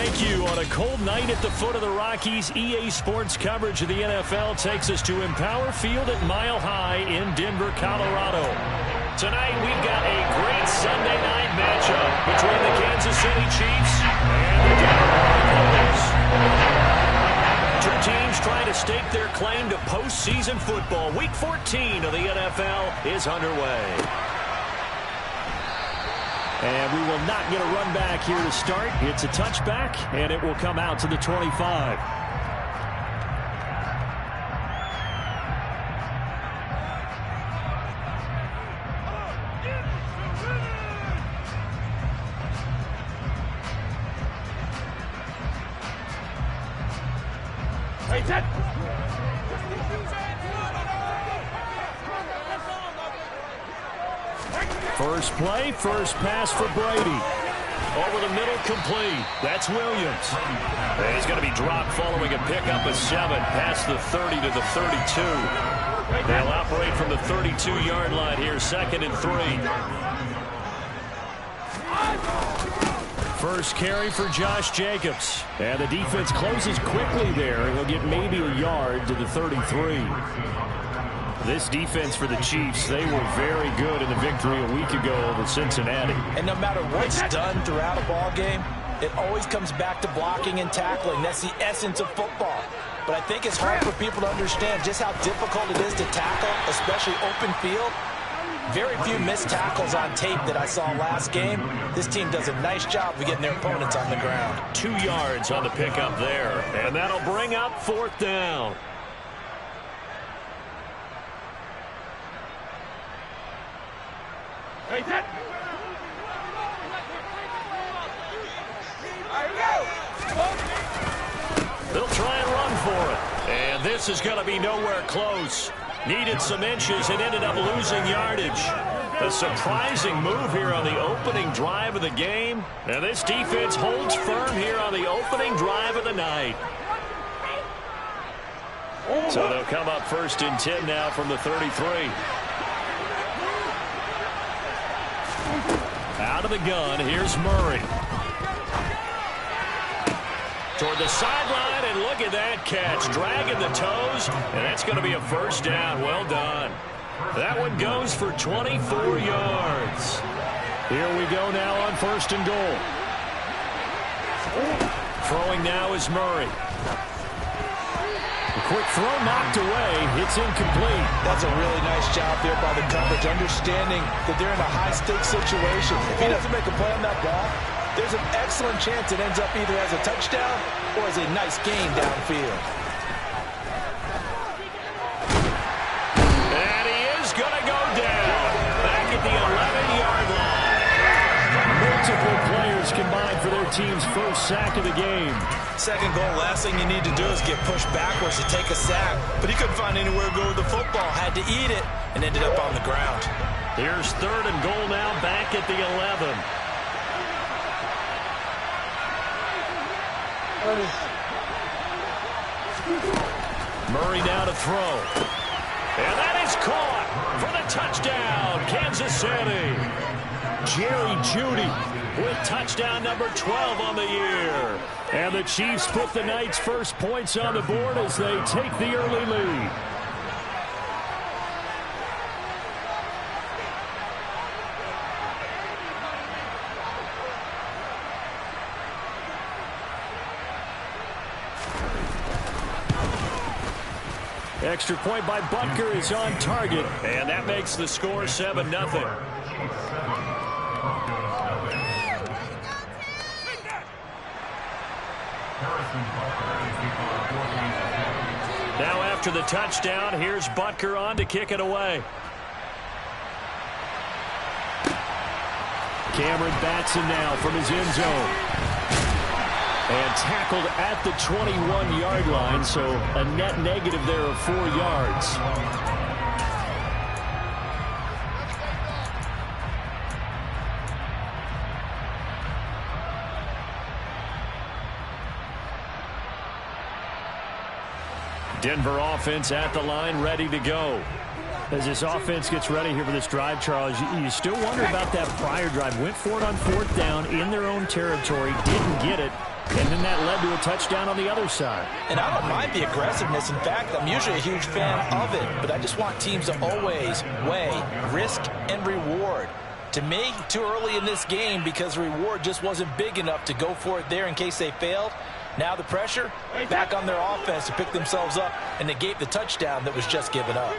Thank you. On a cold night at the foot of the Rockies, EA Sports coverage of the NFL takes us to Empower Field at Mile High in Denver, Colorado. Tonight, we've got a great Sunday night matchup between the Kansas City Chiefs and the Denver Broncos. Two teams trying to stake their claim to postseason football. Week 14 of the NFL is underway. And we will not get a run back here to start. It's a touchback, and it will come out to the 25. First play, first pass for Brady. Over the middle, complete. That's Williams. And he's going to be dropped following a pickup of 7 past the 30 to the 32. They'll operate from the 32-yard line here, 2nd and 3. First carry for Josh Jacobs. And the defense closes quickly there. He'll get maybe a yard to the 33. This defense for the Chiefs, they were very good in the victory a week ago over Cincinnati. And no matter what's done throughout a ball game, it always comes back to blocking and tackling. That's the essence of football. But I think it's hard for people to understand just how difficult it is to tackle, especially open field. Very few missed tackles on tape that I saw last game. This team does a nice job of getting their opponents on the ground. 2 yards on the pickup there, and that'll bring up 4th down. They'll try and run for it. And this is going to be nowhere close. Needed some inches and ended up losing yardage. A surprising move here on the opening drive of the game. And this defense holds firm here on the opening drive of the night. So they'll come up 1st and 10 now from the 33. Out of the gun, here's Murray. Toward the sideline, and look at that catch. Dragging the toes, and that's going to be a 1st down. Well done. That one goes for 24 yards. Here we go now on 1st and goal. Throwing now is Murray. A quick throw knocked away. It's incomplete. That's a really nice job there by the coverage, understanding that they're in a high-stakes situation. If he doesn't make a play on that ball, there's an excellent chance it ends up either as a touchdown or as a nice gain downfield. And he is going to go down. Back at the 11-yard line. Multiple players combined for their team's 1st sack of the game. 2nd goal, last thing you need to do is get pushed backwards to take a sack. But he couldn't find anywhere to go with the football. Had to eat it and ended up on the ground. Here's 3rd and goal now, back at the 11. Murray now to throw. And that is caught for the touchdown, Kansas City. Jerry Jeudy with touchdown number 12 on the year. And the Chiefs put the Knights' first points on the board as they take the early lead. Extra point by Butker is on target, and that makes the score 7-0. Now after the touchdown, here's Butker on to kick it away. Cameron Batson now from his end zone. And tackled at the 21-yard line, so a net negative there of 4 yards. Denver offense at the line, ready to go. As this offense gets ready here for this drive, Charles, you still wonder about that prior drive. Went for it on 4th down in their own territory, didn't get it, and then that led to a touchdown on the other side. And I don't mind the aggressiveness. In fact, I'm usually a huge fan of it, but I just want teams to always weigh risk and reward. To me, too early in this game because the reward just wasn't big enough to go for it there in case they failed. Now the pressure back on their offense to pick themselves up and negate the touchdown that was just given up.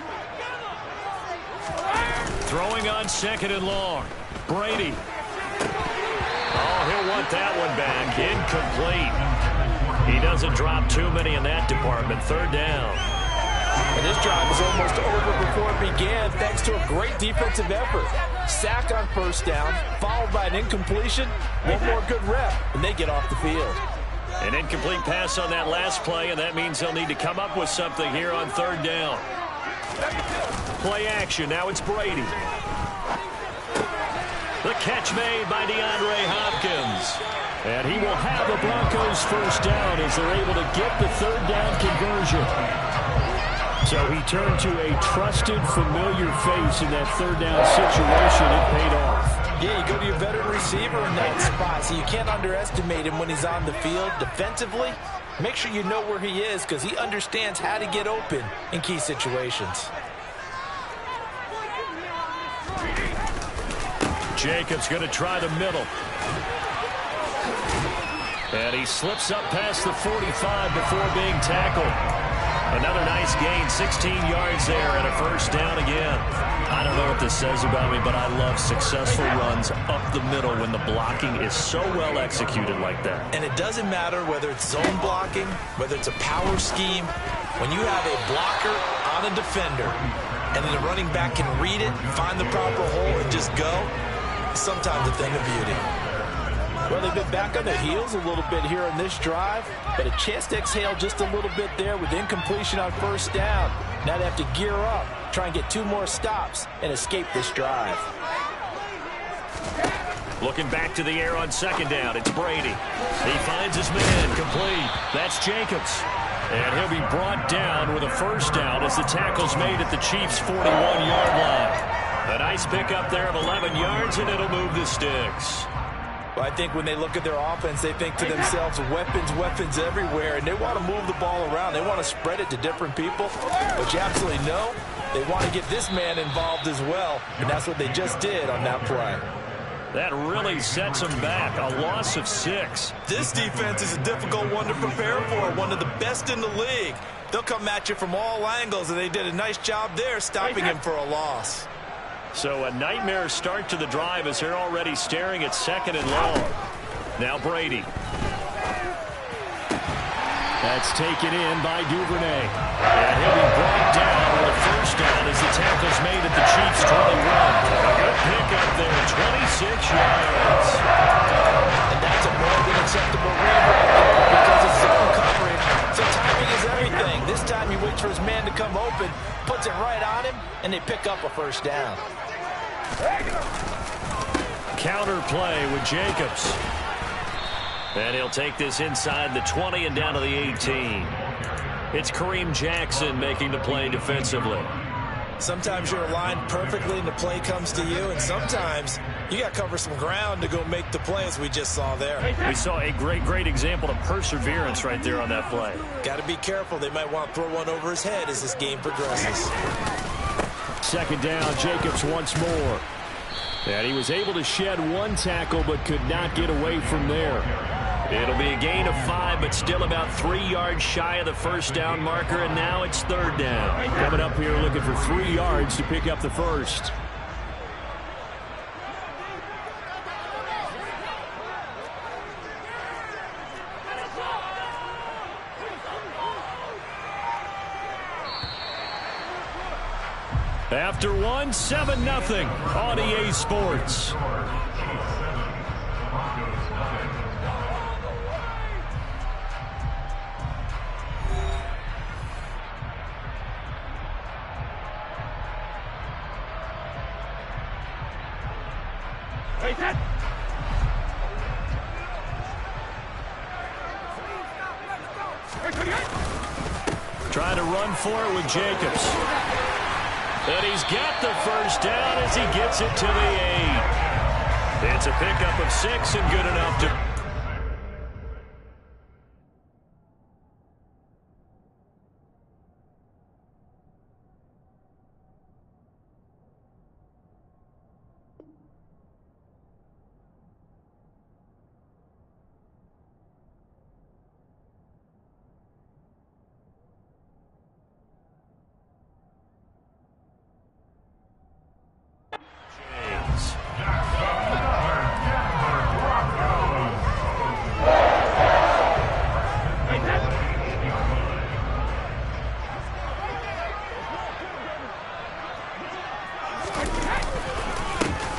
Throwing on 2nd and long. Brady. Oh, he'll want that one back. Incomplete. He doesn't drop too many in that department. 3rd down. And this drive was almost over before it began thanks to a great defensive effort. Sack on 1st down, followed by an incompletion. One more good rep, and they get off the field. An incomplete pass on that last play, and that means they'll need to come up with something here on 3rd down. Play action. Now it's Brady. The catch made by DeAndre Hopkins. And he will have the Broncos 1st down as they're able to get the 3rd down conversion. So he turned to a trusted, familiar face in that 3rd down situation. It paid off. Yeah, you go to your veteran receiver in that spot, so you can't underestimate him when he's on the field. Defensively, make sure you know where he is because he understands how to get open in key situations. Jacobs going to try the middle. And he slips up past the 45 before being tackled. Another nice gain, 16 yards there and a 1st down again. I don't know what this says about me, but I love successful runs up the middle when the blocking is so well executed like that. And it doesn't matter whether it's zone blocking, whether it's a power scheme. When you have a blocker on a defender and then the running back can read it, find the proper hole, and just go, sometimes a thing of beauty. Well, they've been back on their heels a little bit here in this drive, but a chance to exhale just a little bit there with incompletion on 1st down. Now they have to gear up, try and get 2 more stops, and escape this drive. Looking back to the air on 2nd down, it's Brady. He finds his man, complete. That's Jacobs. And he'll be brought down with a 1st down as the tackle's made at the Chiefs' 41-yard line. A nice pickup there of 11 yards, and it'll move the sticks. Well, I think when they look at their offense, they think to themselves, weapons everywhere, and they want to move the ball around. They want to spread it to different people, but you absolutely know they want to get this man involved as well, and that's what they just did on that play. That really sets them back. A loss of 6. This defense is a difficult one to prepare for, one of the best in the league. They'll come at you from all angles, and they did a nice job there stopping him for a loss. So a nightmare start to the drive as they're already staring at 2nd and long. Now Brady. That's taken in by Duvernay. And he'll be brought down with a 1st down as the tackle's made at the Chiefs' 21. A good pickup there, 26 yards. And that's a more than acceptable read right there because it's zone coverage. So timing is everything. This time he waits for his man to come open, puts it right on him, and they pick up a 1st down. Counter play with Jacobs. And he'll take this inside the 20 and down to the 18. It's Kareem Jackson making the play defensively. Sometimes you're aligned perfectly and the play comes to you, and sometimes you got to cover some ground to go make the play, as we just saw there. We saw a great example of perseverance right there on that play. Got to be careful. They might want to throw one over his head as this game progresses. 2nd down, Jacobs once more. And he was able to shed 1 tackle but could not get away from there. It'll be a gain of 5, but still about 3 yards shy of the 1st down marker, and now it's 3rd down. Coming up here looking for 3 yards to pick up the 1st. After 1, 7-0 on EA Sports. Trying to run for it with Jacobs. And he's got the first down as he gets it to the 8. It's a pickup of 6 and good enough to...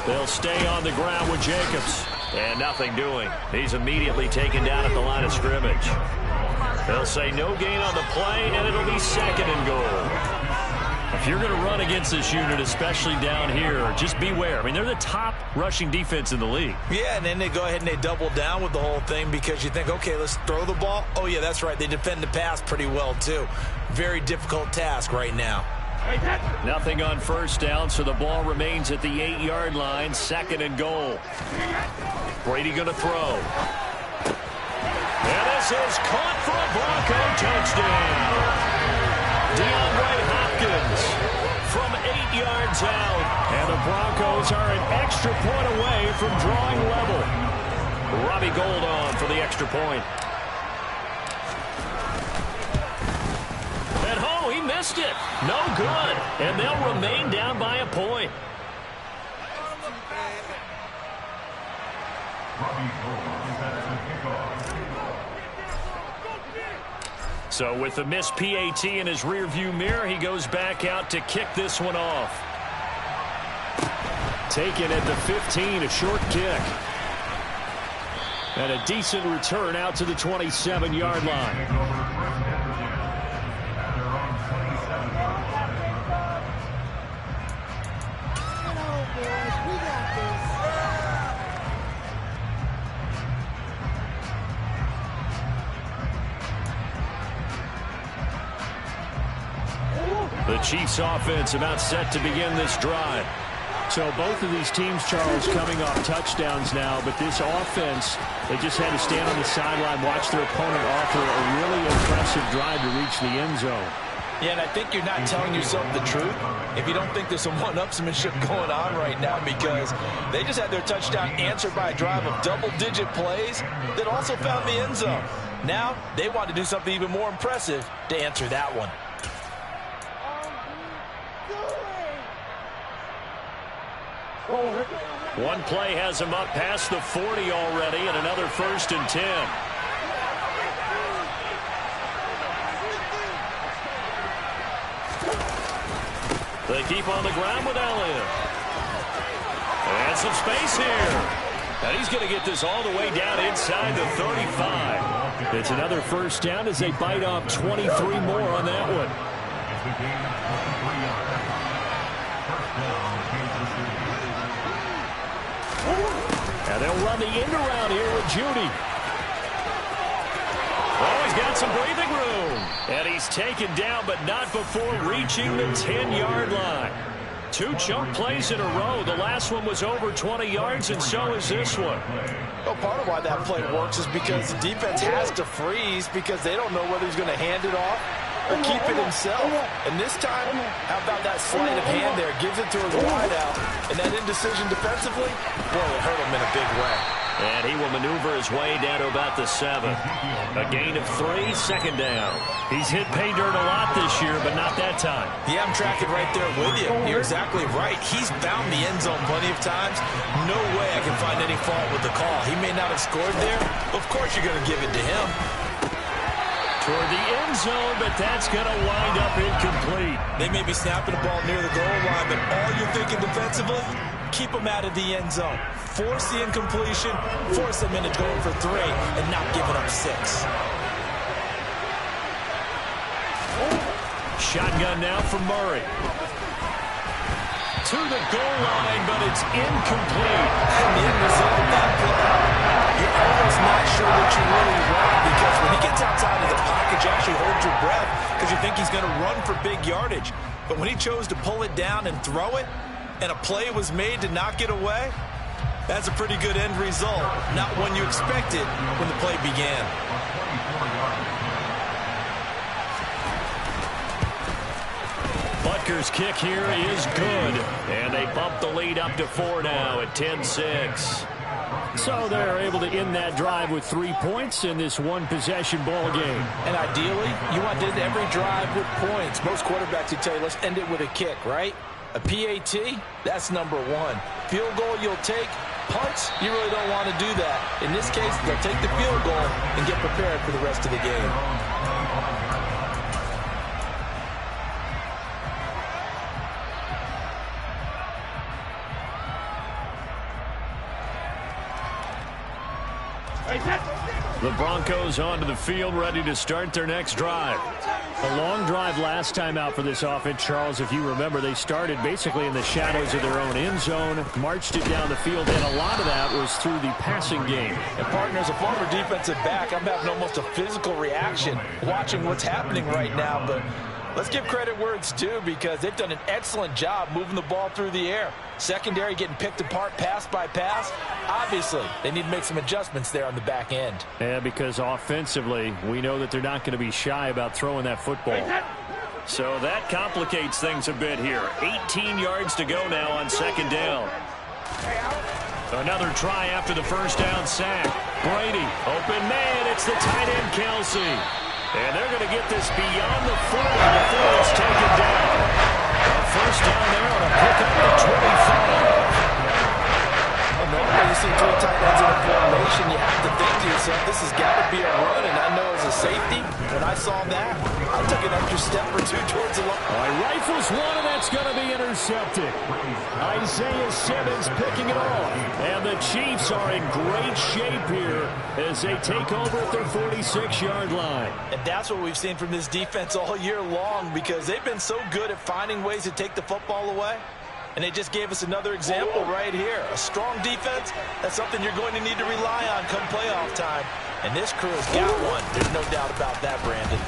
They'll stay on the ground with Jacobs. And nothing doing. He's immediately taken down at the line of scrimmage. They'll say no gain on the play, and it'll be 2nd and goal. If you're going to run against this unit, especially down here, just beware. I mean, they're the top rushing defense in the league. Yeah, and then they go ahead and they double down with the whole thing because you think, okay, let's throw the ball. Oh, yeah, that's right. They defend the pass pretty well, too. Very difficult task right now. Nothing on first down, so the ball remains at the 8-yard line. 2nd and goal. Brady going to throw. And this is caught for a Bronco touchdown. DeAndre Hopkins from 8 yards out. And the Broncos are an extra point away from drawing level. Robbie Gould on for the extra point. He missed it. No good. And they'll remain down by a point. So with the missed PAT in his rearview mirror, he goes back out to kick this one off. Taken at the 15, a short kick. And a decent return out to the 27-yard line. The Chiefs offense about set to begin this drive. So both of these teams, Charles, coming off touchdowns now, but this offense, they just had to stand on the sideline, watch their opponent offer a really impressive drive to reach the end zone. Yeah, and I think you're not telling yourself the truth if you don't think there's some one-upsmanship going on right now, because they just had their touchdown answered by a drive of double-digit plays that also found the end zone. Now they want to do something even more impressive to answer that one. One play has him up past the 40 already, and another 1st and 10. They keep on the ground with Elliott. And some space here. And he's going to get this all the way down inside the 35. It's another first down as they bite off 23 more on that one. And they'll run the end around here with Judy. Oh, he's got some breathing room. And he's taken down, but not before reaching the 10-yard line. 2 chunk plays in a row. The last one was over 20 yards, and so is this one. Well, part of why that play works is because the defense has to freeze because they don't know whether he's going to hand it off or keep it himself. And this time, how about that sleight of hand there? Gives it to his wideout. And that indecision defensively, boy, it hurt him in a big way. And he will maneuver his way down to about the 7. A gain of 3, 2nd down. He's hit pay dirt a lot this year, but not that time. Yeah, I'm tracking right there with you. You're exactly right. He's found the end zone plenty of times. No way I can find any fault with the call. He may not have scored there. Of course you're going to give it to him. Toward the end zone, but that's going to wind up incomplete. They may be snapping the ball near the goal line, but all you're thinking defensively, keep them out of the end zone. Force the incompletion, force them into going for 3, and not giving up 6. Shotgun now for Murray. To the goal line, but it's incomplete. And the end result of that play, you're almost not sure what you really want, because when he gets outside of the pocket, you actually hold your breath because you think he's going to run for big yardage. But when he chose to pull it down and throw it, and a play was made to knock it away, that's a pretty good end result. Not one you expected when the play began. Butker's kick here is good. And they bump the lead up to 4 now at 10-6. So they're able to end that drive with 3 points in this one-possession ball game. And ideally, you want to end every drive with points. Most quarterbacks would tell you, let's end it with a kick, right? A PAT, that's number 1. Field goal you'll take. Punts, you really don't want to do that. In this case, they'll take the field goal and get prepared for the rest of the game. The Broncos onto the field, ready to start their next drive. A long drive last time out for this offense, Charles. If you remember, they started basically in the shadows of their own end zone, marched it down the field, and a lot of that was through the passing game. And partner, as a former defensive back, I'm having almost a physical reaction watching what's happening right now. But let's give credit where it's due, because they've done an excellent job moving the ball through the air. Secondary getting picked apart pass by pass. Obviously, they need to make some adjustments there on the back end. Yeah, because offensively, we know that they're not going to be shy about throwing that football. So that complicates things a bit here. 18 yards to go now on second down. Another try after the first down sack. Brady, open man, it's the tight end Kelsey. And they're going to get this beyond the 40 before it's taken down. First down there on a pickup at 25. Normally you see 3 tight ends in a formation, you have to think to yourself, this has got to be a run. And I know as a safety, when I saw that, I took an extra step or 2 towards the line. All right, rifles one, and that's going to be intercepted. Isaiah Simmons picking it off. And the Chiefs are in great shape here as they take over at their 46-yard line. And that's what we've seen from this defense all year long, because they've been so good at finding ways to take the football away. And they just gave us another example right here. A strong defense, that's something you're going to need to rely on come playoff time. And this crew has got one. There's no doubt about that, Brandon.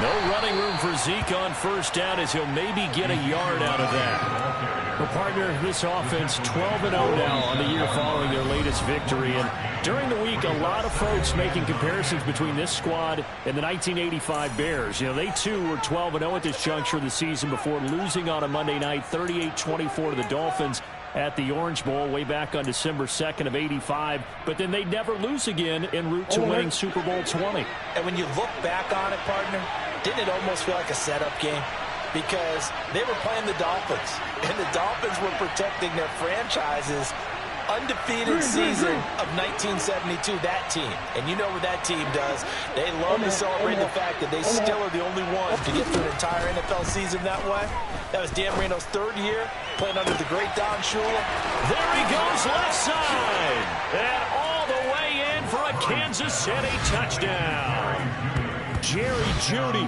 No running room for Zeke on first down, as he'll maybe get a yard out of that. Well, partner, this offense 12-0 now on the year following their latest victory. And during the week, a lot of folks making comparisons between this squad and the 1985 Bears. You know, they too were 12-0 at this juncture of the season before losing on a Monday night 38-24 to the Dolphins at the Orange Bowl way back on December 2nd of '85. But then they'd never lose again en route to winning Super Bowl 20. And when you look back on it, partner, didn't it almost feel like a setup game? Because they were playing the Dolphins, and the Dolphins were protecting their franchise's undefeated season of 1972, that team. And you know what that team does. They love to celebrate the fact that they still are the only ones to get through an entire NFL season that way. That was Dan Marino's 3rd year, playing under the great Don Shula. There he goes left side. And all the way in for a Kansas City touchdown. Jerry Jeudy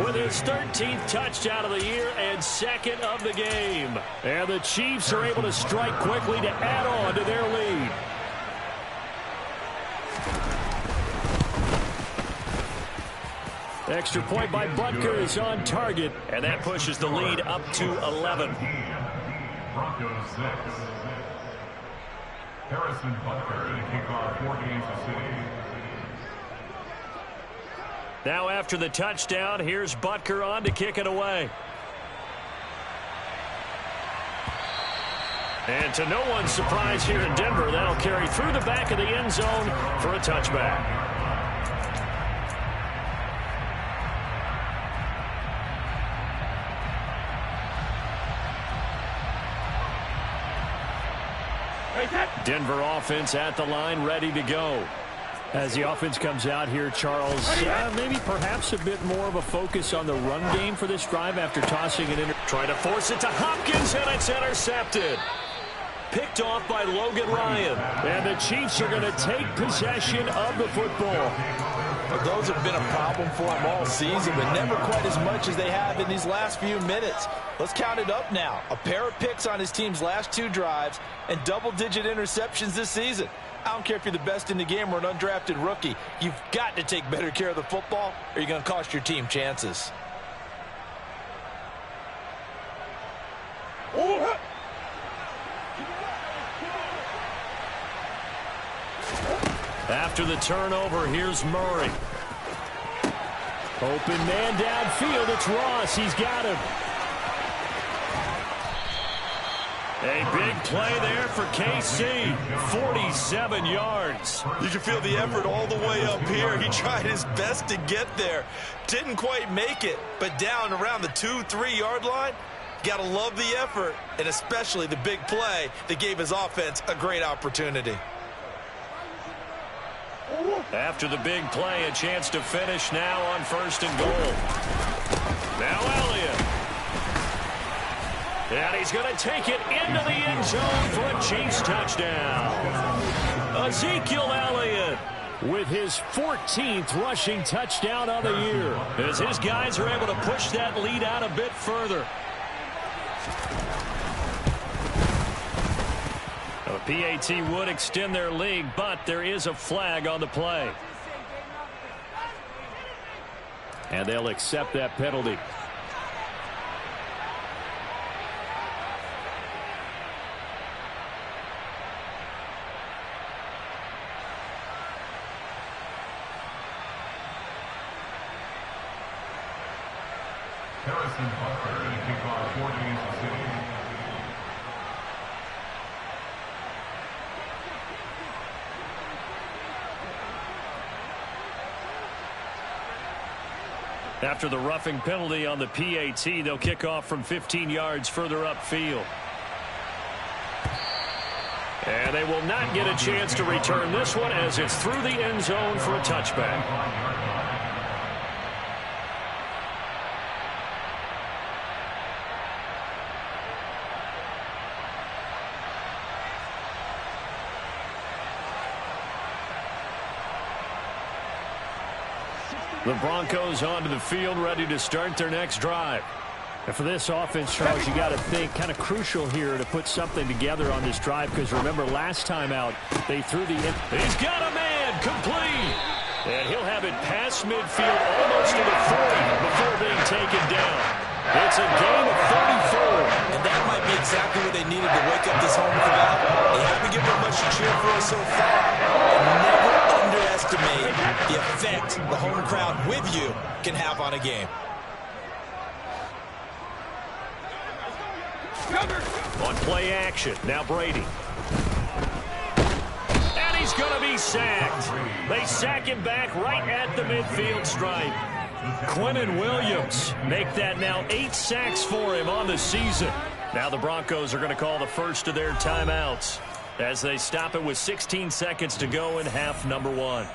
with his 13th touchdown of the year and 2nd of the game. And the Chiefs are able to strike quickly to add on to their lead. Extra point by Butker is on target, and that pushes the lead up to 11. Broncos 6. Harrison Butker to kick off for Kansas City. Now after the touchdown, here's Butker on to kick it away. And to no one's surprise here in Denver, that'll carry through the back of the end zone for a touchback. Denver offense at the line, ready to go. As the offense comes out here, Charles, maybe perhaps a bit more of a focus on the run game for this drive after tossing it in. Trying to force it to Hopkins, and it's intercepted. Picked off by Logan Ryan. And the Chiefs are going to take possession of the football. Those have been a problem for them all season, but never quite as much as they have in these last few minutes. Let's count it up now. A pair of picks on his team's last 2 drives and double-digit interceptions this season. I don't care if you're the best in the game or an undrafted rookie. You've got to take better care of the football or you're going to cost your team chances. After the turnover, here's Murray. Open man downfield. It's Ross. He's got him. A big play there for KC. 47 yards. You can feel the effort all the way up here. He tried his best to get there. Didn't quite make it, but down around the 2-3 yard line, got to love the effort, and especially the big play that gave his offense a great opportunity. After the big play, a chance to finish now on 1st and goal. Now Elliott. And he's going to take it into the end zone for a Chiefs touchdown. Ezekiel Elliott with his 14th rushing touchdown of the year, as his guys are able to push that lead out a bit further. The PAT would extend their lead, but there is a flag on the play. And they'll accept that penalty. Harrison Butker to kick off for Kansas City. After the roughing penalty on the PAT, they'll kick off from 15 yards further upfield. And they will not get a chance to return this one, as it's through the end zone for a touchback. The Broncos onto the field, ready to start their next drive. And for this offense, Charles, you got to think kind of crucial here to put something together on this drive, because remember last time out they threw the he's got a man complete, and he'll have it past midfield almost to the 40 before being taken down. It's a gain of 34. And that might be exactly what they needed to wake up this home crowd. They haven't given them much to cheer for so far. And never underestimate the effect the home crowd with you can have on a game. On play action, now Brady. And he's going to be sacked. They sack him back right at the midfield stripe. Quinnen Williams make that now 8 sacks for him on the season. Now the Broncos are going to call the first of their timeouts as they stop it with 16 seconds to go in half number 1.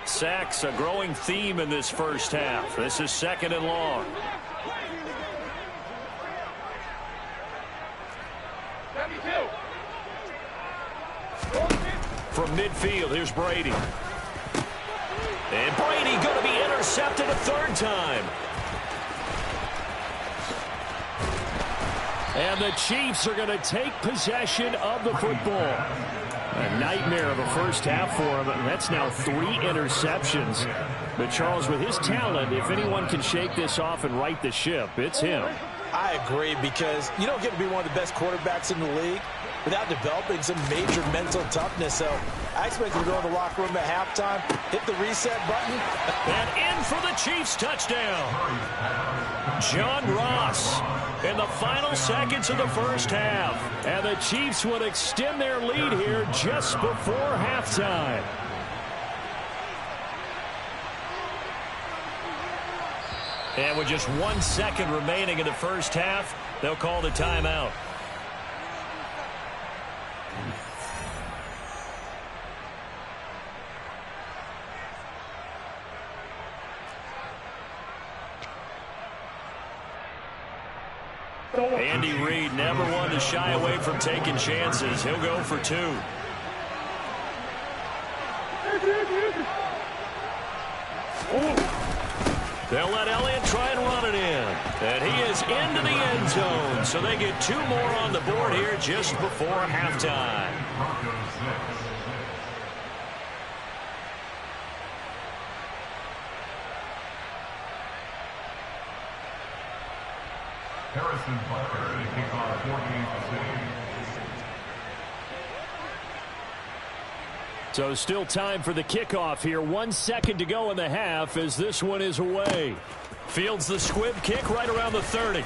Sacks a growing theme in this first half. This is 2nd and long. From midfield, here's Brady. And Brady going to be intercepted a 3rd time. And the Chiefs are going to take possession of the football. A nightmare of a first half for him. That's now 3 interceptions. But Charles, with his talent, if anyone can shake this off and right the ship, it's him. I agree, because you don't get to be one of the best quarterbacks in the league without developing some major mental toughness. So I expect him to go in the locker room at halftime, hit the reset button. And in for the Chiefs touchdown. John Ross in the final seconds of the first half. And the Chiefs would extend their lead here just before halftime. And with just 1 second remaining in the first half, they'll call the timeout. Andy Reid never one to shy away from taking chances. He'll go for 2. They'll let Elliott try and run it in. And he is into the end zone. So they get 2 more on the board here just before halftime. Harrison Butker to kick off for Kansas City. So still time for the kickoff here. 1 second to go in the half as this one is away. Fields the squib kick right around the 30.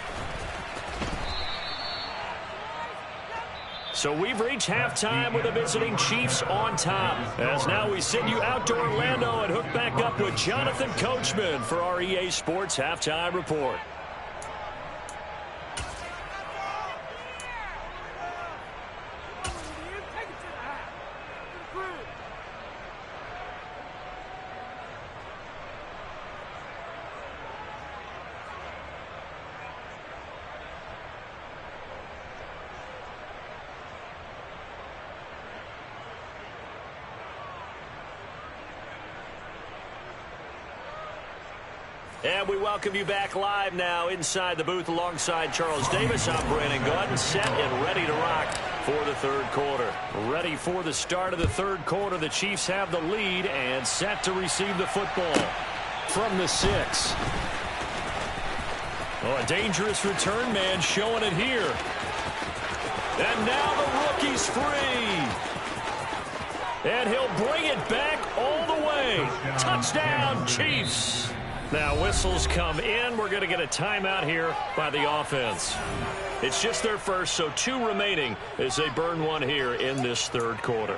So we've reached halftime with the visiting Chiefs on top. As now we send you out to Orlando and hook back up with Jonathan Coachman for our EA Sports Halftime Report. And we welcome you back live now inside the booth alongside Charles Davis. I'm Brandon Gaudin, set and ready to rock for the third quarter. Ready for the start of the third quarter. The Chiefs have the lead and set to receive the football from the 6. Oh, a dangerous return man showing it here. And now the rookie's free. And he'll bring it back all the way. Touchdown, Chiefs. Now whistles come in. We're going to get a timeout here by the offense. It's just their first, so 2 remaining as they burn one here in this third quarter.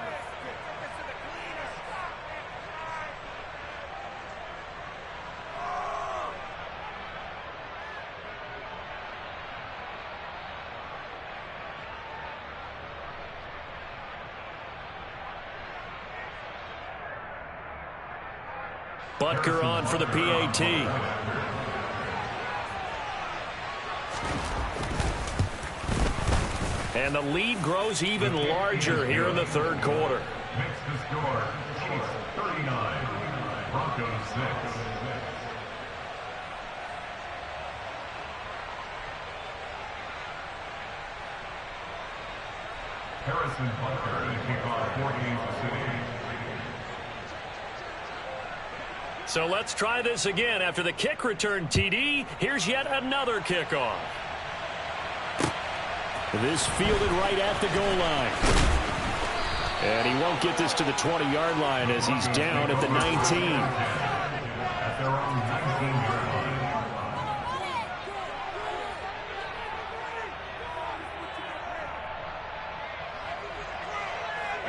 Butker on for the PAT. And the lead grows even larger here in the third quarter. Makes the score, Chiefs 39, Broncos 6. Harrison Butker to kick off for Kansas City. So let's try this again. After the kick return TD, here's yet another kickoff. This fielded right at the goal line. And he won't get this to the 20-yard line as he's down at the 19. At their own 19-yard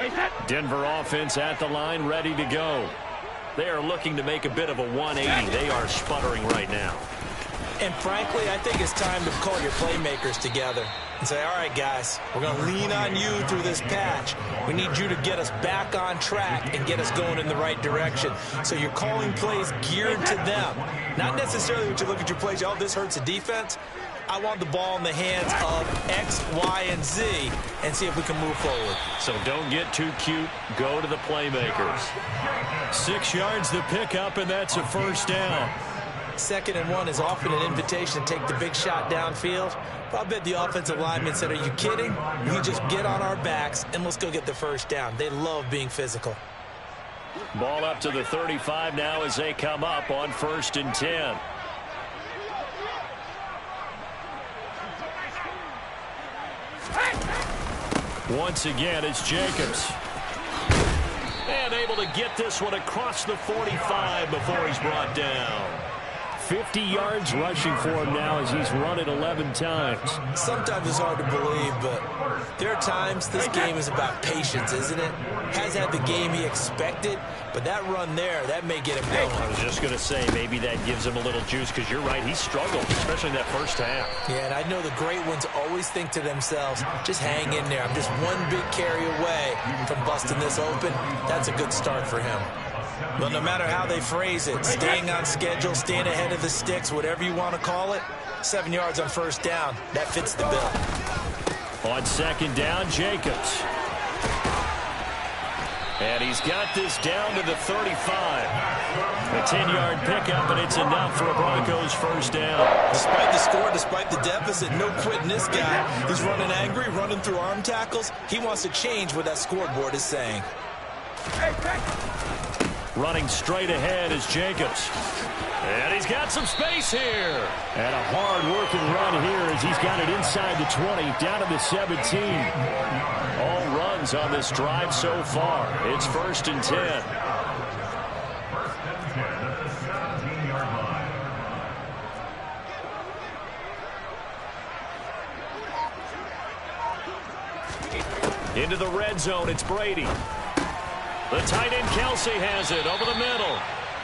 line. Denver offense at the line, ready to go. They are looking to make a bit of a 180. They are sputtering right now. And frankly, I think it's time to call your playmakers together and say, all right, guys, we're going to lean on you through this patch. We need you to get us back on track and get us going in the right direction. So you're calling plays geared to them. Not necessarily when you look at your plays, oh, this hurts the defense. I want the ball in the hands of X, Y, and Z and see if we can move forward. So don't get too cute. Go to the playmakers. 6 yards the pickup, and that's a first down. 2nd and 1 is often an invitation to take the big shot downfield. But I bet the offensive lineman said, are you kidding? We just get on our backs and let's go get the first down. They love being physical. Ball up to the 35 now as they come up on 1st and 10. Once again, it's Jacobs. And able to get this one across the 45 before he's brought down. 50 yards rushing for him now as he's run it 11 times. Sometimes it's hard to believe, but there are times this game is about patience, isn't it? Has had the game he expected, but that run there, that may get him going. I was just going to say, maybe that gives him a little juice, because you're right, he struggled, especially in that first half. Yeah, and I know the great ones always think to themselves, just hang in there. I'm just one big carry away from busting this open. That's a good start for him. But no matter how they phrase it, staying on schedule, staying ahead of the sticks, whatever you want to call it, 7 yards on 1st down, that fits the bill. On 2nd down, Jacobs. And he's got this down to the 35. A 10-yard pickup, and it's enough for a Broncos first down. Despite the score, despite the deficit, no quitting this guy. He's running angry, running through arm tackles. He wants to change what that scoreboard is saying. Running straight ahead is Jacobs. And he's got some space here. And a hard-working run here as he's got it inside the 20, down to the 17. All runs on this drive so far. It's 1st and 10. 1st and 10 at the 17-yard line. Into the red zone, it's Brady. The tight end Kelsey has it over the middle.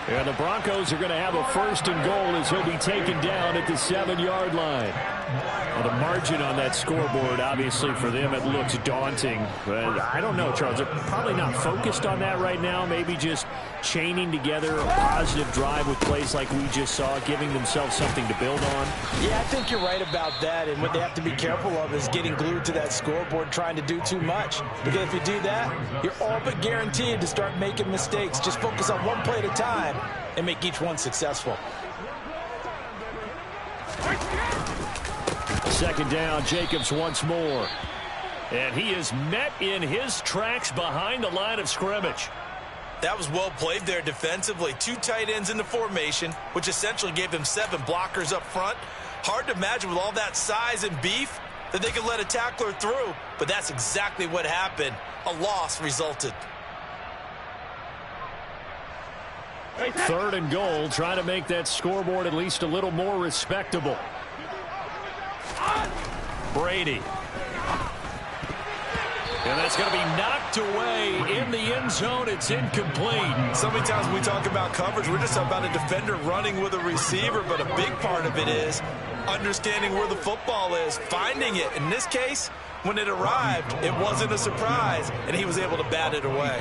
And the Broncos are going to have a 1st and goal as he'll be taken down at the 7-yard line. Well, the margin on that scoreboard, obviously, for them, it looks daunting. But I don't know, Charles. They're probably not focused on that right now. Maybe just chaining together a positive drive with plays like we just saw, giving themselves something to build on. Yeah, I think you're right about that. And what they have to be careful of is getting glued to that scoreboard, trying to do too much. Because if you do that, you're all but guaranteed to start making mistakes. Just focus on one play at a time and make each one successful. 2nd down, Jacobs once more. And he is met in his tracks behind the line of scrimmage. That was well played there defensively. 2 tight ends in the formation, which essentially gave them 7 blockers up front. Hard to imagine with all that size and beef that they could let a tackler through, but that's exactly what happened. A loss resulted. 3rd and goal, trying to make that scoreboard at least a little more respectable. Brady. And that's going to be knocked away in the end zone. It's incomplete. So many times when we talk about coverage, we're just about a defender running with a receiver, but a big part of it is understanding where the football is, finding it. In this case, when it arrived, it wasn't a surprise, and he was able to bat it away.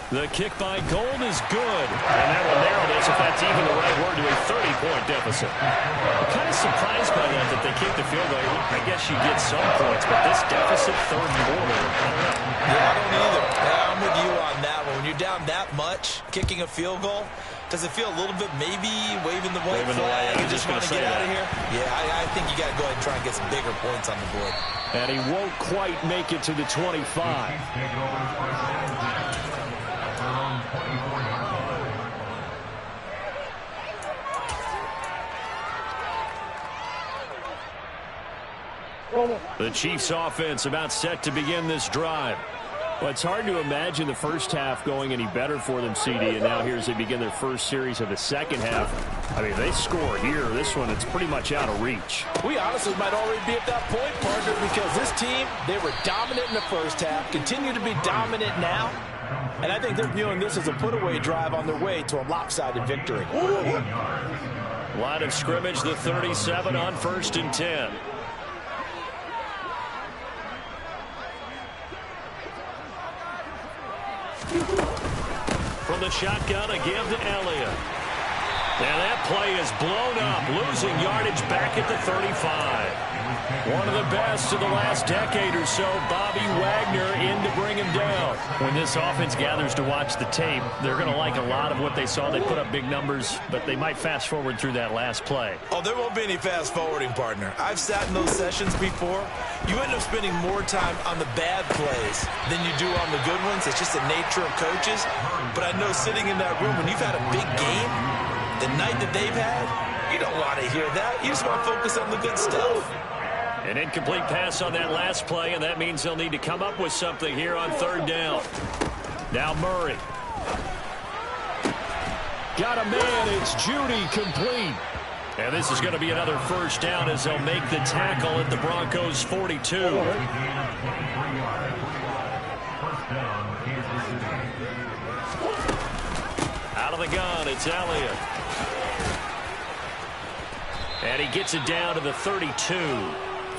The kick by Gold is good. And that will narrow this, if that's even the right word, to a 30-point deficit. I'm kind of surprised by that they kicked the field goal. I guess you get some points, but this deficit, 3rd and more, I don't know. Yeah, I don't either. Yeah, I'm with you on that one. When you're down that much, kicking a field goal, does it feel a little bit maybe waving the white flag and just want to get out of here? Yeah, I think you got to go ahead and try and get some bigger points on the board. And he won't quite make it to the 25. The Chiefs offense about set to begin this drive. Well, it's hard to imagine the first half going any better for them, CD, and now here as they begin their first series of the second half. I mean, they score here. This one, it's pretty much out of reach. We honestly might already be at that point, partner, because this team, they were dominant in the first half, continue to be dominant now, and I think they're viewing this as a put-away drive on their way to a lopsided victory. Line of scrimmage, the 37 on 1st and 10. From the shotgun, a give to Elliott. And that play is blown up, losing yardage back at the 35. One of the best of the last decade or so, Bobby Wagner in to bring him down. When this offense gathers to watch the tape, they're going to like a lot of what they saw. They put up big numbers, but they might fast forward through that last play. Oh, there won't be any fast forwarding, partner. I've sat in those sessions before. You end up spending more time on the bad plays than you do on the good ones. It's just the nature of coaches. But I know sitting in that room, when you've had a big game, the night that they've had, you don't want to hear that. You just want to focus on the good stuff. An incomplete pass on that last play, and that means they'll need to come up with something here on 3rd down. Now Murray. Got a man, it's Judy, complete. And this is going to be another 1st down as they'll make the tackle at the Broncos' 42. Out of the gun, it's Elliott. And he gets it down to the 32.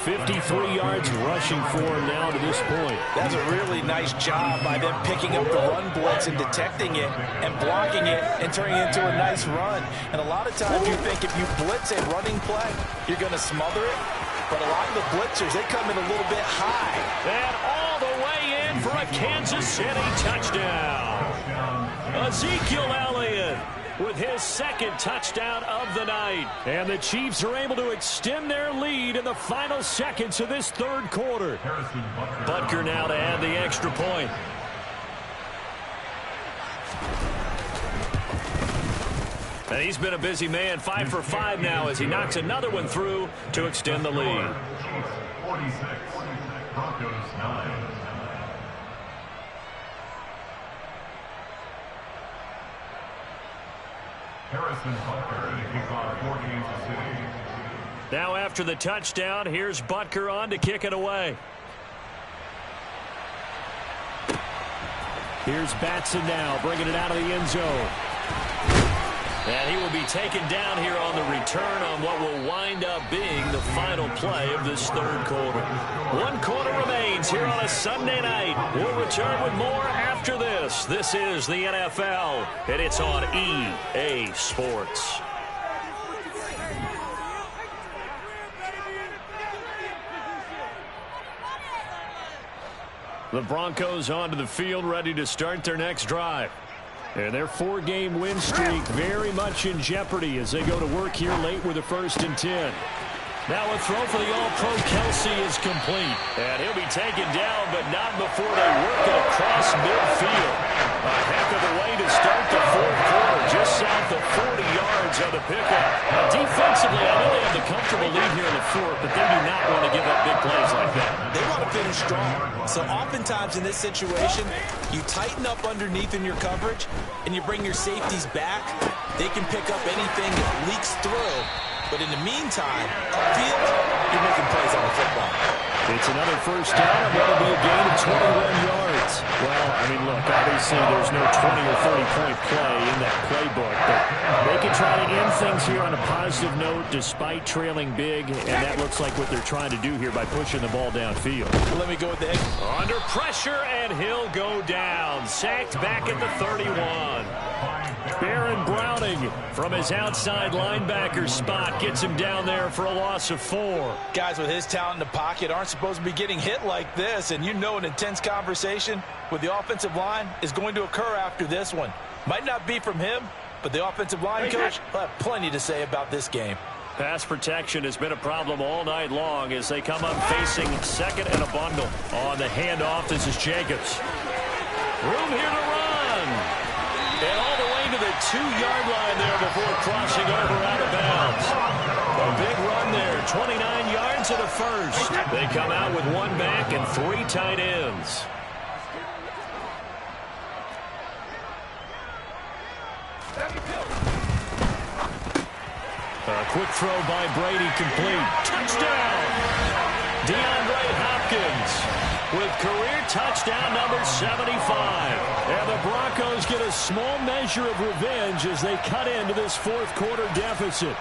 53 yards rushing for him now to this point. That's a really nice job by them picking up the run blitz and detecting it and blocking it and turning it into a nice run. And a lot of times you think if you blitz a running play, you're going to smother it. But a lot of the blitzers, they come in a little bit high. And all the way in for a Kansas City touchdown. Ezekiel Elliott with his second touchdown of the night. And the Chiefs are able to extend their lead in the final seconds of this third quarter. Butker now to add the extra point. And he's been a busy man, 5 for 5 now as he knocks another one through to extend the lead. 46, Broncos 9. Harrison Butker to kick off for Kansas City. Now after the touchdown, here's Butker on to kick it away. Here's Batson now, bringing it out of the end zone. And he will be taken down here on the return on what will wind up being the final play of this third quarter. 1 quarter remains here on a Sunday night. We'll return with more after this. This is the NFL, and it's on EA Sports. The Broncos onto the field, ready to start their next drive. And their 4-game win streak very much in jeopardy as they go to work here late with a 1st and 10. Now a throw for the All-Pro Kelsey is complete. And he'll be taken down, but not before they work it across midfield. A heck of a way to start the fourth quarter, just south of 40 yards on the pickup. Now defensively, I know they have the comfortable lead here in the fourth, but they do not want to give up big plays like that. They want to finish strong. So oftentimes in this situation, you tighten up underneath in your coverage, and you bring your safeties back. They can pick up anything that leaks through. But in the meantime, upfield, you're making plays on the football. It's another first down, and that'll be a gain of 21 yards. Well, I mean, look, obviously there's no 20 or 30-point play in that playbook, but they can try to end things here on a positive note despite trailing big, and that looks like what they're trying to do here by pushing the ball downfield. Let me go with the under pressure, and he'll go down. Sacked back at the 31. Baron Browning from his outside linebacker spot gets him down there for a loss of 4. Guys with his talent in the pocket aren't supposed to be getting hit like this, and you know an intense conversation with the offensive line is going to occur after this one. Might not be from him, but the offensive line coach will have plenty to say about this game. Pass protection has been a problem all night long as they come up facing second and a bundle. On the handoff, this is Jacobs. Room here to run. And all the way to the 2-yard line there before crossing over out of bounds. A big run there, 29 yards to the first. They come out with 1 back and 3 tight ends. A quick throw by Brady complete. Touchdown! DeAndre Hopkins with career touchdown number 75. And the Broncos get a small measure of revenge as they cut into this fourth quarter deficit.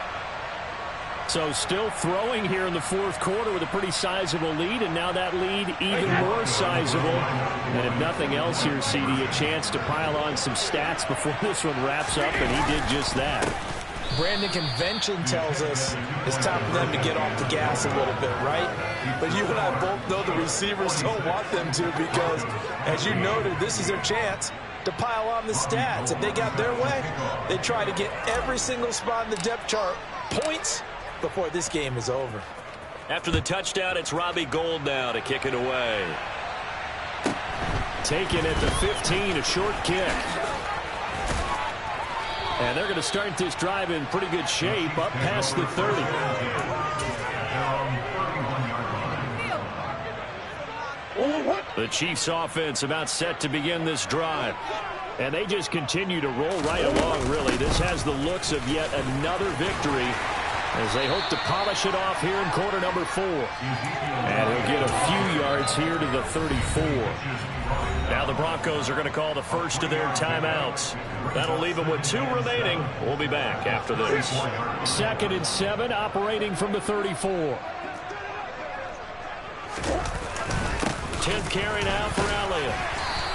So still throwing here in the fourth quarter with a pretty sizable lead, and now that lead even more sizable. And if nothing else here, CD, a chance to pile on some stats before this one wraps up, and he did just that. Brandon, convention tells us it's time for them to get off the gas a little bit, right? But you and I both know the receivers don't want them to because, as you noted, this is their chance to pile on the stats. If they got their way, they try to get every single spot in the depth chart points before this game is over. After the touchdown, it's Robbie Gould now to kick it away. Taken at the 15, a short kick. And they're going to start this drive in pretty good shape, up past the 30. The Chiefs offense about set to begin this drive. And they just continue to roll right along, really. This has the looks of yet another victory as they hope to polish it off here in quarter number 4. And he'll get a few yards here to the 34. Now the Broncos are going to call the first of their timeouts. That'll leave them with 2 remaining. We'll be back after this. 2nd and 7, operating from the 34. 10th carry now for Elliott.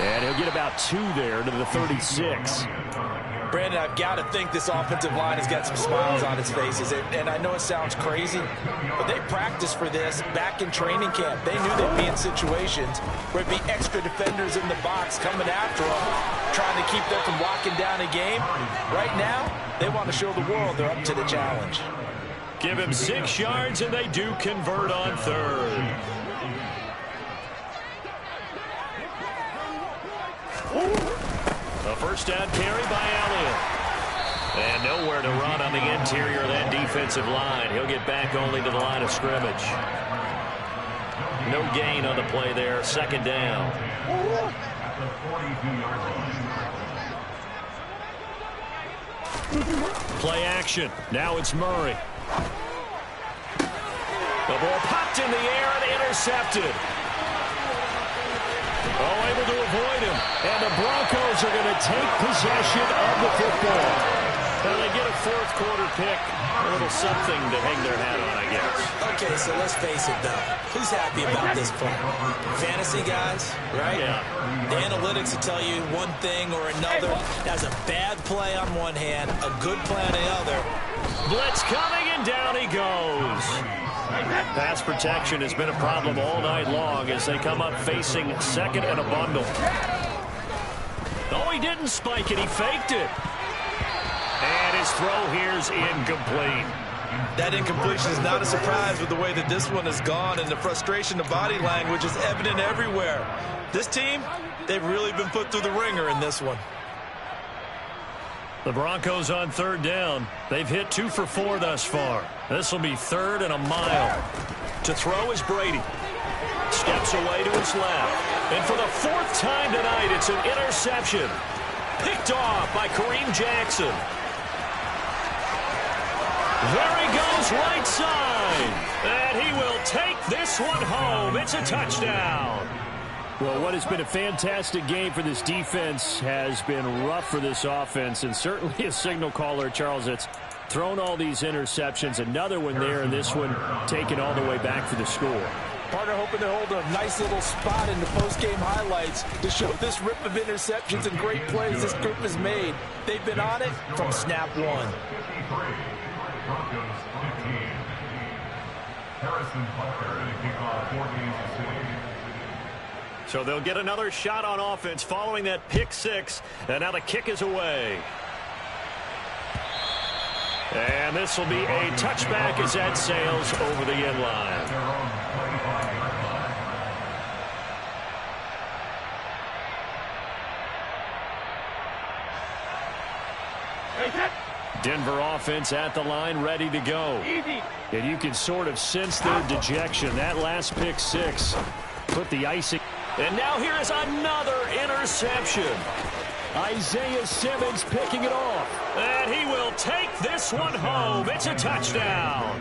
And he'll get about 2 there to the 36. Brandon, I've got to think this offensive line has got some smiles on its faces. And I know it sounds crazy, but they practiced for this back in training camp. They knew they'd be in situations where it'd be extra defenders in the box coming after them. trying to keep them from locking down a game. Right now, they want to show the world they're up to the challenge. Give him 6 yards, and they do convert on third. A first down carry by Elliott. And nowhere to run on the interior of that defensive line. He'll get back only to the line of scrimmage. No gain on the play there. Second down. Play action. Now it's Murray. The ball popped in the air and intercepted. Oh, able to avoid him. And the Broncos are going to take possession of the football. Well, they get a fourth quarter pick. A little something to hang their hat on, I guess. Okay, so let's face it, though. Who's happy about this play? Fantasy guys, right? Yeah. The analytics will tell you one thing or another. That's a bad play on one hand, a good play on the other. Blitz coming, and down he goes. Pass protection has been a problem all night long as they come up facing second and a bundle. Oh, he didn't spike it. He faked it. And his throw here's incomplete. That incompletion is not a surprise with the way that this one has gone, and the frustration, the body language is evident everywhere. This team, they've really been put through the ringer in this one. The Broncos on third down. They've hit 2 for 4 thus far. This will be third and a mile. To throw is Brady. Steps away to his left. And for the 4th time tonight, it's an interception. Picked off by Kareem Jackson. There he goes, right side. And he will take this one home. It's a touchdown. Well, what has been a fantastic game for this defense has been rough for this offense, and certainly a signal caller, Charles, that's thrown all these interceptions. Another one there, and this one taken all the way back for the score. Partner hoping to hold a nice little spot in the post-game highlights to show this rip of interceptions and great plays this group has made. They've been on it from snap one. Broncos 15. Harrison Butker and a kickoff for Kansas City. So they'll get another shot on offense following that pick 6, and now the kick is away. And this will be a touchback as that sails over the end line. Denver offense at the line, ready to go. And you can sort of sense their dejection. That last pick 6 put the icing. And now here is another interception. Isaiah Simmons picking it off. And he will take this one home. It's a touchdown.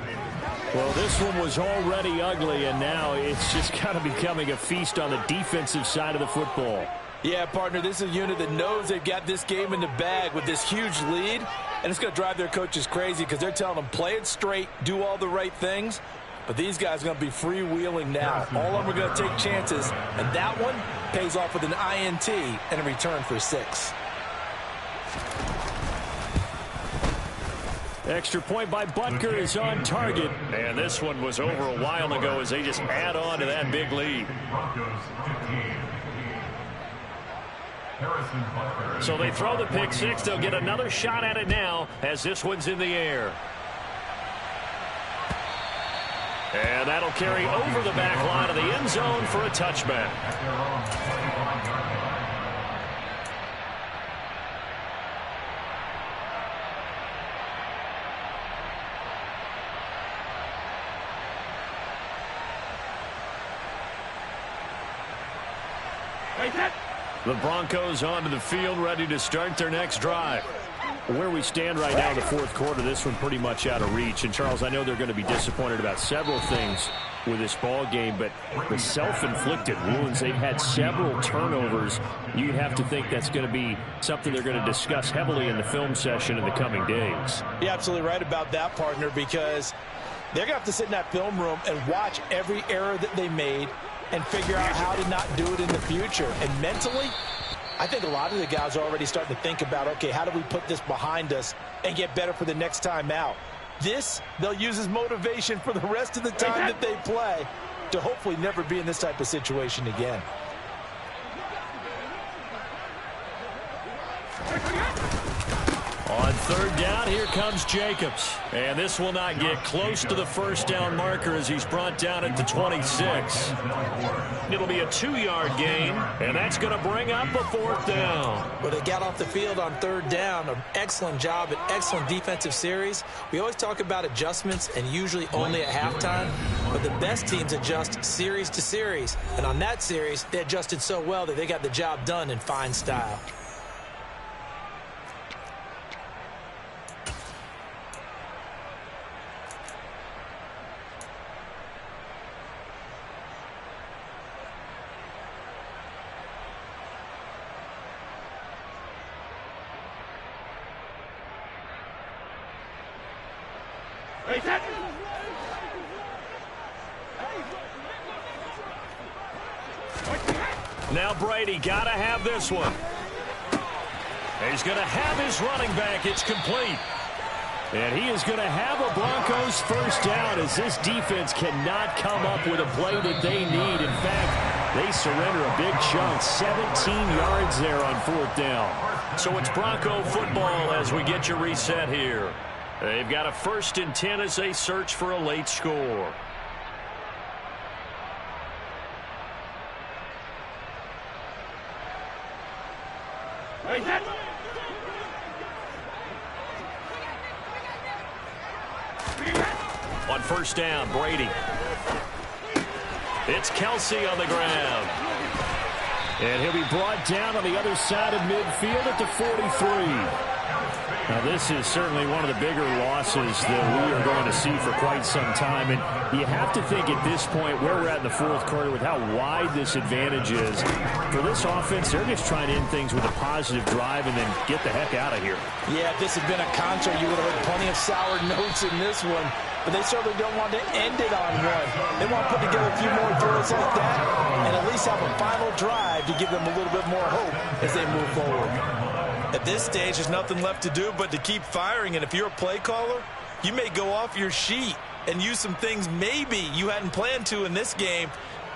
Well, this one was already ugly, and now it's just kind of becoming a feast on the defensive side of the football. Yeah, partner, this is a unit that knows they've got this game in the bag with this huge lead, and it's going to drive their coaches crazy because they're telling them play it straight, do all the right things. But these guys are going to be freewheeling now. All of them are going to take chances, and that one pays off with an INT and a return for 6. Extra point by Butker is on target. And this one was over a while ago as they just add on to that big lead. So they throw the pick 6. They'll get another shot at it now as this one's in the air. And that'll carry over the back line of the end zone for a touchback. The Broncos onto the field, ready to start their next drive. Where we stand right now in the fourth quarter, this one pretty much out of reach. And, Charles, I know they're going to be disappointed about several things with this ball game, but the self-inflicted wounds, they've had several turnovers. You'd have to think that's going to be something they're going to discuss heavily in the film session in the coming days. You're absolutely right about that, partner, because they're going to have to sit in that film room and watch every error that they made and figure out how to not do it in the future. And mentally, I think a lot of the guys are already starting to think about, okay, how do we put this behind us and get better for the next time out? This, they'll use as motivation for the rest of the time that they play to hopefully never be in this type of situation again. On third down, here comes Jacobs. And this will not get close to the first down marker as he's brought down at the 26. It'll be a 2-yard gain, and that's going to bring up a fourth down. Well, they got off the field on third down. An excellent job, an excellent defensive series. We always talk about adjustments, and usually only at halftime. But the best teams adjust series to series. And on that series, they adjusted so well that they got the job done in fine style. Now Brady got to have this one. He's going to have his running back. It's complete. And he is going to have a Broncos first down as this defense cannot come up with a play that they need. In fact, they surrender a big chunk, 17 yards there on fourth down. So it's Bronco football as we get you reset here. They've got a 1st and 10 as they search for a late score. On first down, Brady. It's Kelsey on the ground. And he'll be brought down on the other side of midfield at the 43. Now, this is certainly one of the bigger losses that we are going to see for quite some time. And you have to think at this point where we're at in the fourth quarter with how wide this advantage is. For this offense, they're just trying to end things with a positive drive and then get the heck out of here. Yeah, if this had been a concert, you would have heard plenty of sour notes in this one. But they certainly don't want to end it on one. They want to put together a few more throws like that and at least have a final drive to give them a little bit more hope as they move forward. At this stage, there's nothing left to do but to keep firing. And if you're a play caller, you may go off your sheet and use some things maybe you hadn't planned to in this game.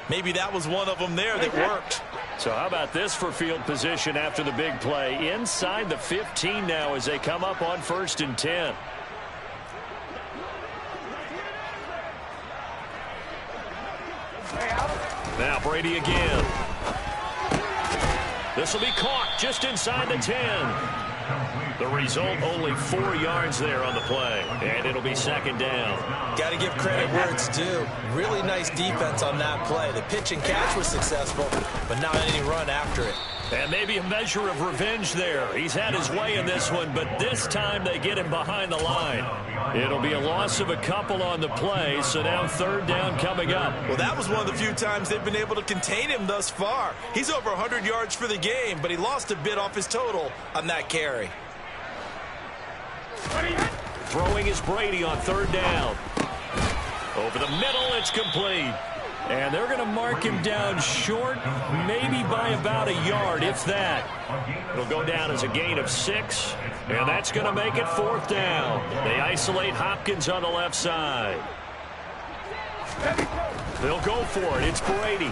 Maybe that was one of them there that worked. So how about this for field position after the big play? Inside the 15 now as they come up on 1st and 10. Now Brady again. This will be caught just inside the 10. The result, only 4 yards there on the play. And it'll be 2nd down. Got to give credit where it's due. Really nice defense on that play. The pitch and catch was successful, but not any run after it. And maybe a measure of revenge there. He's had his way in this one, but this time they get him behind the line. It'll be a loss of a couple on the play, so now 3rd down coming up. Well, that was one of the few times they've been able to contain him thus far. He's over 100 yards for the game, but he lost a bit off his total on that carry. Throwing is Brady on 3rd down. Over the middle, it's complete. And they're going to mark him down short, maybe by about a yard, if that. It'll go down as a gain of 6, and that's going to make it 4th down. They isolate Hopkins on the left side. They'll go for it. It's Brady.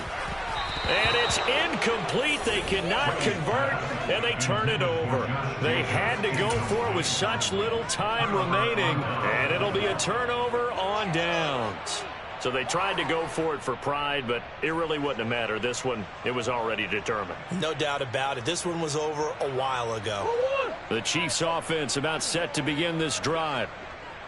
And it's incomplete. They cannot convert, and they turn it over. They had to go for it with such little time remaining, and it'll be a turnover on downs. So they tried to go for it for pride, but it really wouldn't have mattered. This one, it was already determined. No doubt about it. This one was over a while ago. The Chiefs offense about set to begin this drive.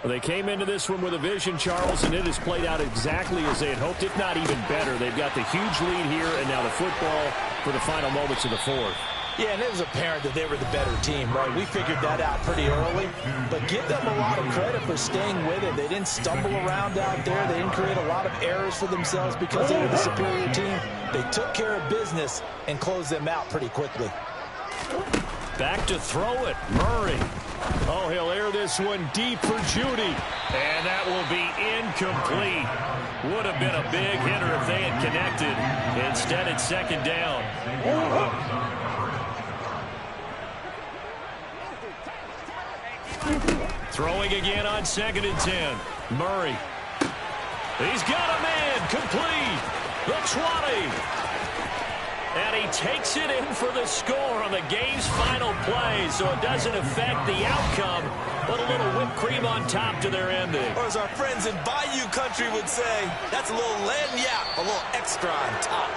Well, they came into this one with a vision, Charles, and it has played out exactly as they had hoped, if not even better. They've got the huge lead here, and now the football for the final moments of the 4th. Yeah, and it was apparent that they were the better team, right? We figured that out pretty early, but give them a lot of credit for staying with it. They didn't stumble around out there. They didn't create a lot of errors for themselves because they were the superior team. They took care of business and closed them out pretty quickly. Back to throw it, Murray. Oh, he'll air this one deep for Judy. And that will be incomplete. Would have been a big hitter if they had connected. Instead, it's 2nd down. Throwing again on 2nd and 10. Murray. He's got a man. Complete. The 20. And he takes it in for the score on the game's final play, so it doesn't affect the outcome, but a little whipped cream on top to their ending. Or as our friends in Bayou Country would say, that's a little lagniappe, a little extra on top.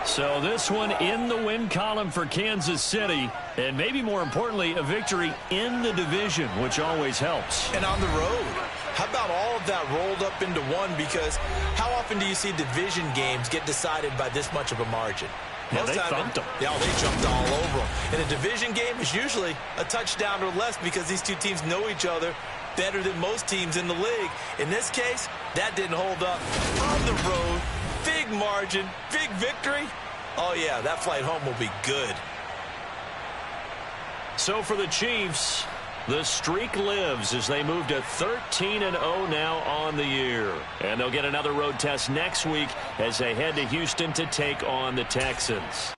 So this one in the win column for Kansas City, and maybe more importantly, a victory in the division, which always helps. And on the road. How about all of that rolled up into one? Because how often do you see division games get decided by this much of a margin? Yeah, they thumped them. Yeah, they jumped all over them. And a division game is usually a touchdown or less because these two teams know each other better than most teams in the league. In this case, that didn't hold up. On the road, big margin, big victory. Oh, yeah, that flight home will be good. So for the Chiefs, the streak lives as they move to 13-0 now on the year. And they'll get another road test next week as they head to Houston to take on the Texans.